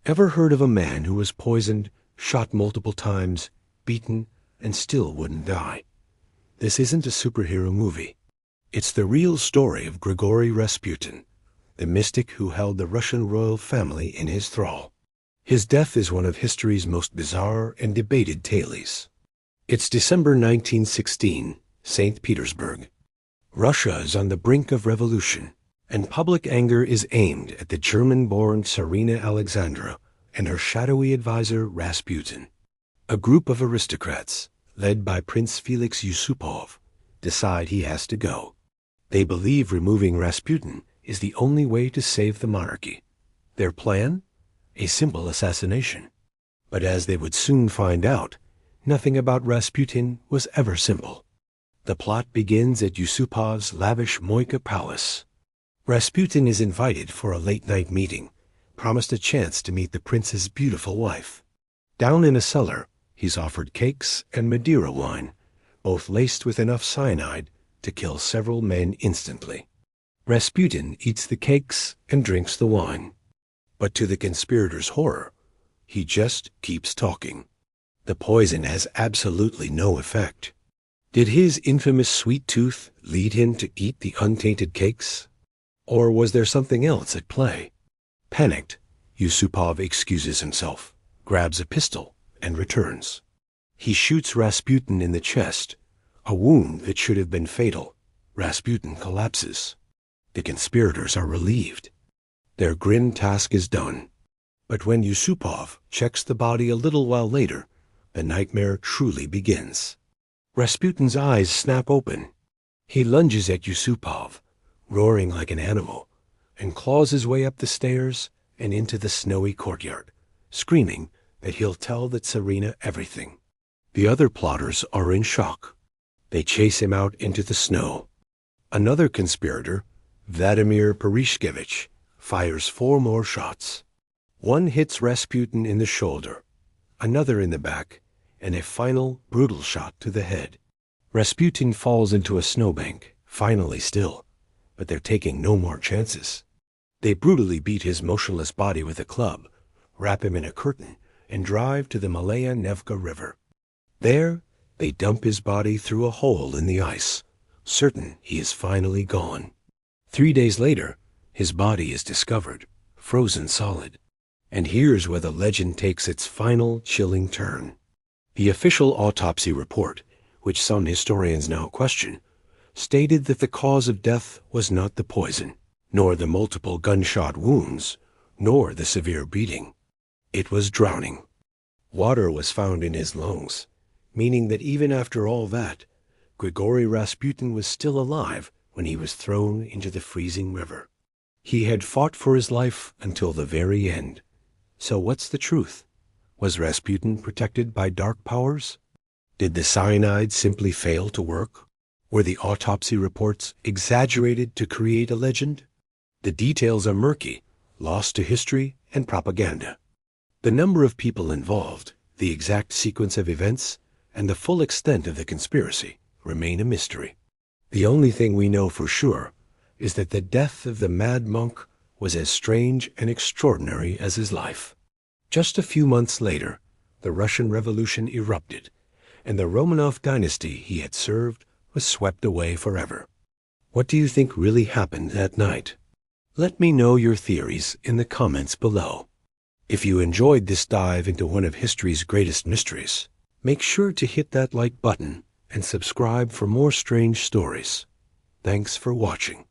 Ever heard of a man who was poisoned, shot multiple times, beaten, and still wouldn't die? This isn't a superhero movie. It's the real story of Grigori Rasputin, the mystic who held the Russian royal family in his thrall. His death is one of history's most bizarre and debated tales. It's December 1916, St. Petersburg. Russia is on the brink of revolution, and public anger is aimed at the German-born Tsarina Alexandra and her shadowy advisor Rasputin. A group of aristocrats, led by Prince Felix Yusupov, decide he has to go. They believe removing Rasputin is the only way to save the monarchy. Their plan? A simple assassination. But as they would soon find out, nothing about Rasputin was ever simple. The plot begins at Yusupov's lavish Moika palace. Rasputin is invited for a late-night meeting, promised a chance to meet the prince's beautiful wife. Down in a cellar, he's offered cakes and Madeira wine, both laced with enough cyanide to kill several men instantly. Rasputin eats the cakes and drinks the wine. But to the conspirators' horror, he just keeps talking. The poison has absolutely no effect. Did his infamous sweet tooth lead him to eat the untainted cakes? Or was there something else at play? Panicked, Yusupov excuses himself, grabs a pistol, and returns. He shoots Rasputin in the chest, a wound that should have been fatal. Rasputin collapses. The conspirators are relieved. Their grim task is done. But when Yusupov checks the body a little while later, the nightmare truly begins. Rasputin's eyes snap open. He lunges at Yusupov, roaring like an animal, and claws his way up the stairs and into the snowy courtyard, screaming that he'll tell the Tsarina everything. The other plotters are in shock. They chase him out into the snow. Another conspirator, Vladimir Perishkevich, fires 4 more shots. One hits Rasputin in the shoulder, another in the back, and a final brutal shot to the head. Rasputin falls into a snowbank, finally still, but they're taking no more chances. They brutally beat his motionless body with a club, wrap him in a curtain, and drive to the Malaya Nevka River. There, they dump his body through a hole in the ice, certain he is finally gone. 3 days later, his body is discovered, frozen solid. And here's where the legend takes its final chilling turn. The official autopsy report, which some historians now question, stated that the cause of death was not the poison, nor the multiple gunshot wounds, nor the severe beating. It was drowning. Water was found in his lungs, meaning that even after all that, Grigori Rasputin was still alive when he was thrown into the freezing river. He had fought for his life until the very end. So what's the truth? Was Rasputin protected by dark powers? Did the cyanide simply fail to work? Were the autopsy reports exaggerated to create a legend? The details are murky, lost to history and propaganda. The number of people involved, the exact sequence of events, and the full extent of the conspiracy remain a mystery. The only thing we know for sure is that the death of the mad monk was as strange and extraordinary as his life. Just a few months later, the Russian Revolution erupted, and the Romanov dynasty he had served was swept away forever. What do you think really happened that night? Let me know your theories in the comments below. If you enjoyed this dive into one of history's greatest mysteries, make sure to hit that like button and subscribe for more strange stories. Thanks for watching.